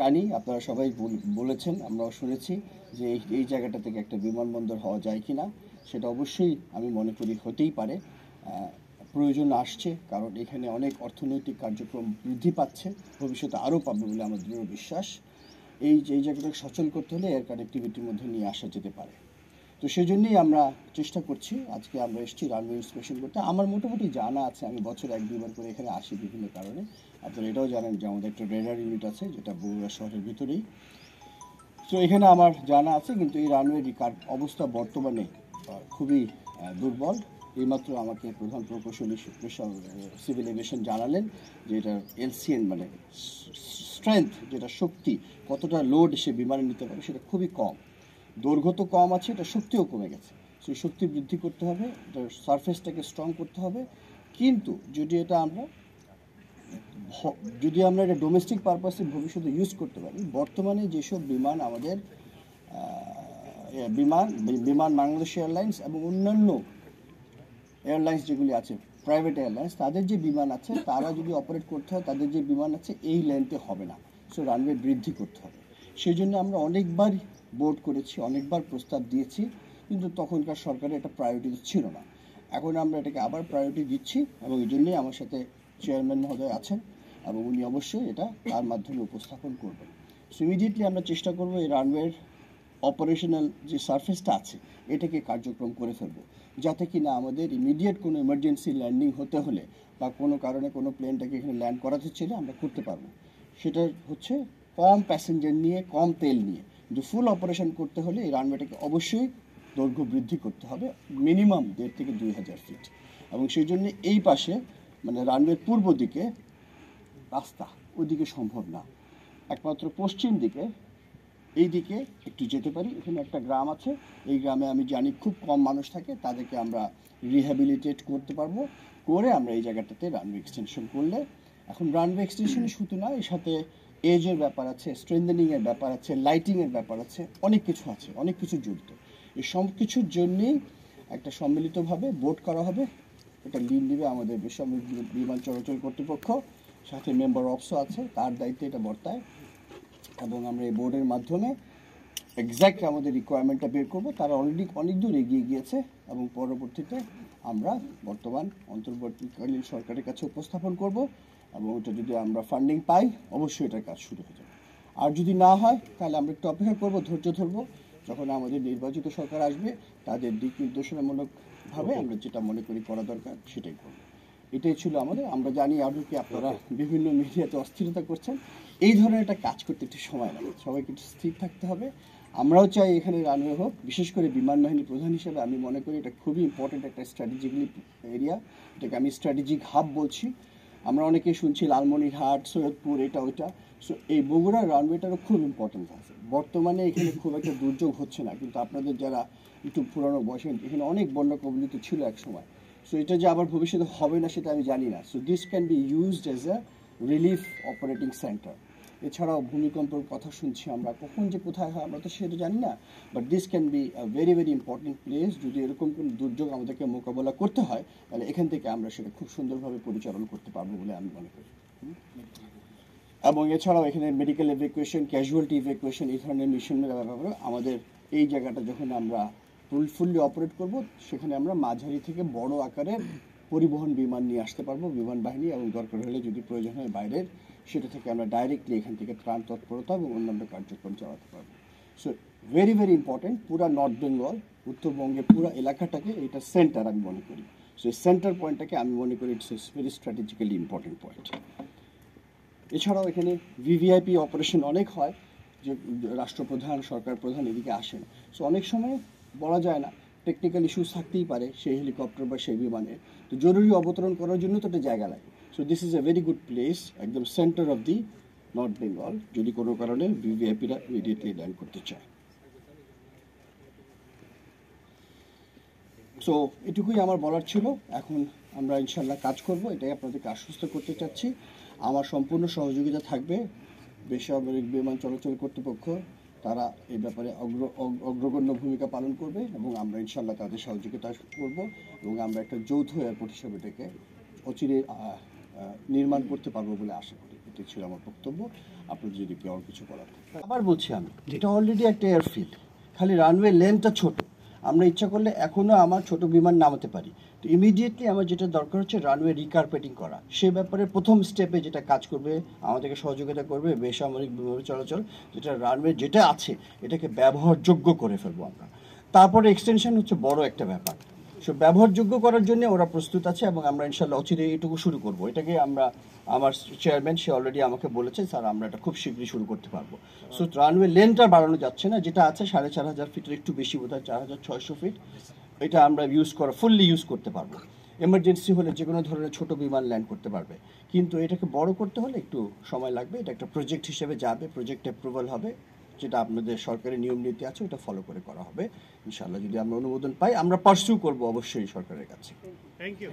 জানি আপনারা সবাই বলেছেন, আমরাও শুনেছি যে এই জায়গাটা থেকে একটা বিমানবন্দর হওয়া যায় কিনা। সেটা অবশ্যই আমি মনে করি হতেই পারে, প্রয়োজন আসছে, কারণ এখানে অনেক অর্থনৈতিক কার্যক্রম বৃদ্ধি পাচ্ছে, ভবিষ্যতে আরও পাবে বলে আমার দৃঢ় বিশ্বাস। এই জায়গাটাকে সচল করতে হলে এয়ার কানেক্টিভিটির মধ্যে নিয়ে আসা যেতে পারে। তো সেই জন্যই আমরা চেষ্টা করছি, আজকে আমরা এসেছি রানওয়ে ইন্সপেকশন করতে। আমার মোটামুটি জানা আছে, আমি বছরে 1-2 বার করে এখানে আসি বিভিন্ন কারণে। আপনারা এটাও জানেন যে আমাদের একটা রেডার ইউনিট আছে যেটা বগুড়া শহরের ভিতরেই। তো এখানে আমার জানা আছে, কিন্তু এই রানওয়ের অবস্থা বর্তমানে খুবই দুর্বল। এইমাত্র আমাকে প্রধান প্রকৌশলী সিভিল এভিয়েশন জানালেন যে এটার এলসিএন মানে স্ট্রেংথ, যেটা শক্তি, কতটা লোড সে বিমানে নিতে পারে সেটা খুবই কম। দৈর্ঘ্য তো কম আছে, এটা শক্তিও কমে গেছে। সেই শক্তি বৃদ্ধি করতে হবে, এটার সারফেসটাকে স্ট্রং করতে হবে। কিন্তু যদি আমরা এটা ডোমেস্টিক পারপাসে ভবিষ্যতে ইউজ করতে পারি, বর্তমানে যেসব বিমান আমাদের বিমান বাংলাদেশ এয়ারলাইন্স এবং অন্যান্য এয়ারলাইন্স যেগুলি আছে, প্রাইভেট এয়ারলাইন্স, তাদের যে বিমান আছে, তারা যদি অপারেট করতে হয়, তাদের যে বিমান আছে এই লেন্থে হবে না। সো রানওয়ে বৃদ্ধি করতে হবে। সেই জন্য আমরা অনেকবার বোর্ড করেছি, অনেকবার প্রস্তাব দিয়েছি, কিন্তু তখনকার সরকারের এটা প্রায়োরিটি ছিল না। এখন আমরা এটাকে আবার প্রায়োরিটি দিচ্ছি, এবং এই জন্যই আমার সাথে চেয়ারম্যান মহোদয় আছেন, এবং উনি অবশ্যই এটা তার মাধ্যমে উপস্থাপন করবেন। সো ইমিডিয়েটলি আমরা চেষ্টা করবো এই রানওয়ের অপারেশনাল যে সারফেসটা আছে এটাকে কার্যক্রম করে ফেলবো, যাতে কিনা আমাদের ইমিডিয়েট কোনো এমার্জেন্সি ল্যান্ডিং হতে হলে বা কোনো কারণে কোনো প্লেনটাকে এখানে ল্যান্ড করাতে চাইলে আমরা করতে পারবো। সেটা হচ্ছে কম প্যাসেঞ্জার নিয়ে, কম তেল নিয়ে। কিন্তু ফুল অপারেশন করতে হলে এই রানওয়েটাকে অবশ্যই দৈর্ঘ্য বৃদ্ধি করতে হবে, মিনিমাম 1,500 থেকে 2,000 ফিট। এবং সেই জন্য এই পাশে মানে রানওয়ের পূর্ব দিকে রাস্তা ওইদিকে সম্ভব না, একমাত্র পশ্চিম দিকে, এই দিকে একটু যেতে পারি। এখানে একটা গ্রাম আছে, এই গ্রামে আমি জানি খুব কম মানুষ থাকে, তাদেরকে আমরা রিহ্যাবিলিটেট করতে পারবো, করে আমরা এই জায়গাটাতে রানওয়ে এক্সটেনশন করলে, এখন রানওয়ে এক্সটেনশন শুধু না, এর সাথে এজের ব্যাপার আছে, স্ট্রেংথেনিংয়ের ব্যাপার আছে, লাইটিংয়ের ব্যাপার আছে, অনেক কিছু আছে, অনেক কিছু জড়িত। এই সব কিছুর জন্যেই একটা সম্মিলিতভাবে বোর্ড করা হবে। এটা লিড নেবে আমাদের বেসামরিক বিমান চলাচল কর্তৃপক্ষ, সাথে মেম্বার অফসও আছে, তার দায়িত্বে এটা বর্তায়। এবং আমরা এই বোর্ডের মাধ্যমে এক্স্যাক্ট আমাদের রিকোয়ারমেন্টটা বের করবো। তারা অলরেডি অনেক দূর এগিয়ে গিয়েছে, এবং পরবর্তীতে আমরা বর্তমান অন্তর্বর্তীকালীন সরকারের কাছে উপস্থাপন করব, এবং এটা যদি আমরা ফান্ডিং পাই অবশ্যই এটার কাজ শুরু হয়ে যাবে। আর যদি না হয় তাহলে আমরা একটু অপেক্ষা করবো, ধৈর্য ধরবো, যখন আমাদের নির্বাচিত সরকার আসবে তাদের দিক নির্দেশনামূলকভাবে আমরা যেটা মনে করি করা দরকার সেটাই করবো। এটাই ছিল আমাদের। আমরা জানি আরও কি আপনারা বিভিন্ন মিডিয়াতে অস্থিরতা করছেন, এই ধরনের একটা কাজ করতে একটু সময় লাগে, সবাইকে একটু স্থির থাকতে হবে। আমরাও চাই এখানে রানওয়ে হোক, বিশেষ করে বিমান বাহিনী প্রধান হিসেবে আমি মনে করি এটা খুবই ইম্পর্টেন্ট একটা স্ট্র্যাটেজিক্যালি এরিয়া, এটাকে আমি স্ট্র্যাটেজিক হাব বলছি। আমরা অনেকেই শুনছি লালমনিরহাট, সৈয়দপুর, এটা ওইটা। সো এই বগুড়া রানওয়েটারও খুব ইম্পর্টেন্ট আছে। বর্তমানে এখানে খুব একটা দুর্যোগ হচ্ছে না, কিন্তু আপনাদের যারা একটু পুরানো বয়সের, এখানে অনেক বন্যা কবলিত ছিল এক সময়। সো এটা যে আবার ভবিষ্যতে হবে না সেটা আমি জানি না। So this can be used as a relief operating centre. এছাড়াও ভূমিকম্পের কথা শুনছি আমরা, কখন যে কোথায় হয় আমরা তো সেটা জানি না, but this can be a very very important place. যদি এরকম কোনো দুর্যোগ আমাদেরকে মোকাবেলা করতে হয়, তাহলে এখান থেকে আমরা সেটা খুব সুন্দরভাবে পরিচালনা করতে পারবো বলে আমি মনে করি। এবং এছাড়াও এখানে মেডিকেল ইভ্যাকুয়েশন, ক্যাজুয়ালিটি ইভ্যাকুয়েশন, এই ধরনের মিশনের ব্যাপারে আমাদের এই জায়গাটা যখন আমরা ফুললি অপারেট করব, সেখানে আমরা মাঝারি থেকে বড় আকারের পরিবহন বিমান নিয়ে আসতে পারবো, বিমান বাহিনী, এবং দরকার হলে যদি প্রয়োজন হয় বাইরের, সেটা থেকে আমরা ডাইরেক্টলি এখান থেকে ত্রাণ তৎপরতা এবং অন্যান্য কার্যক্রম চালাতে পারবো। সো ভেরি ভেরি ইম্পর্টেন্ট, পুরা নর্থ বেঙ্গল, উত্তরবঙ্গের পুরো এলাকাটাকে এটা সেন্টার আমি মনে করি। সো এই সেন্টার পয়েন্টটাকে আমি মনে করি it's very strategically important point. এছাড়াও এখানে ভিভিআইপি অপারেশন অনেক হয়, যে রাষ্ট্রপ্রধান, সরকার প্রধান এদিকে আসেন। সো অনেক সময় বলা যায় না, টেকনিক্যাল ইস্যুস থাকতেই পারে সেই হেলিকপ্টার বা সেই বিমানে, তো জরুরি অবতরণ করার জন্য তো একটা জায়গা লাগে। So this is a very good place, একদম centre of the north Bengal, যদি কোনো কারণে ভিভিআইপিরা ইমিডিয়েটলি ল্যান্ড করতে চায়। সো এটুকুই আমার বলার ছিল। এখন আমরা ইনশাল্লাহ কাজ করব, এটাই আপনাদেরকে আশ্বস্ত করতে চাচ্ছি। আমার সম্পূর্ণ সহযোগিতা থাকবে। বেসামরিক বিমান চলাচল কর্তৃপক্ষ, তারা এই ব্যাপারে অগ্রগণ্য ভূমিকা পালন করবে, এবং আমরা ইনশাল্লাহ তাদের সহযোগিতা করব, এবং আমরা একটা যৌথ এয়ারপোর্ট হিসেবে এটাকে অচিরে নির্মাণ করতে পারবো বলে আশা করি। এটি ছিল আমার বক্তব্য। আপনাদের যদি কেউ আর কিছু করার থাকে। আবার বলছি আমি, এটা অলরেডি একটা এয়ারফিল্ড, খালি রানওয়ে লেনটা ছোট। আমরা ইচ্ছা করলে এখনো আমার ছোট বিমান নামাতে পারি। তো ইমিডিয়েটলি আমার যেটা দরকার হচ্ছে রানওয়ে রিকার্পেটিং করা। সে ব্যাপারে প্রথম স্টেপে যেটা কাজ করবে, আমাদেরকে সহযোগিতা করবে বেসামরিক বিমান চলাচল, যেটা রানওয়ে যেটা আছে এটাকে ব্যবহারযোগ্য করে ফেলবো আমরা। তারপরে এক্সটেনশন হচ্ছে বড় একটা ব্যাপার। সো ব্যবহারযোগ্য করার জন্য ওরা প্রস্তুত আছে এবং আমরা ইনশাল্লাহ অচিরে এটুকু শুরু করব। এটাকে আমরা, আমার চেয়ারম্যান সে অলরেডি আমাকে বলেছে, স্যার আমরা এটা খুব শীঘ্রই শুরু করতে পারবো। সো রানওয়ে লেনটা বাড়ানো যাচ্ছে না, যেটা আছে 4,500 ফিটের একটু বেশি, বোধহয় 4,600 ফিট, এটা আমরা ফুললি ইউজ করতে পারবো। এমার্জেন্সি হলে যে কোনো ধরনের ছোট বিমান ল্যান্ড করতে পারবে, কিন্তু এটাকে বড় করতে হলে একটু সময় লাগবে। এটা একটা প্রজেক্ট হিসেবে যাবে, প্রজেক্ট অ্যাপ্রুভাল হবে, যেটা আপনাদের সরকারি নিয়ম নীতি আছে ওটা ফলো করে করা হবে ইনশাআল্লাহ। যদি আমরা অনুমোদন পাই আমরা পার্সিউ করবো অবশ্যই সরকারের কাছে। Thank you.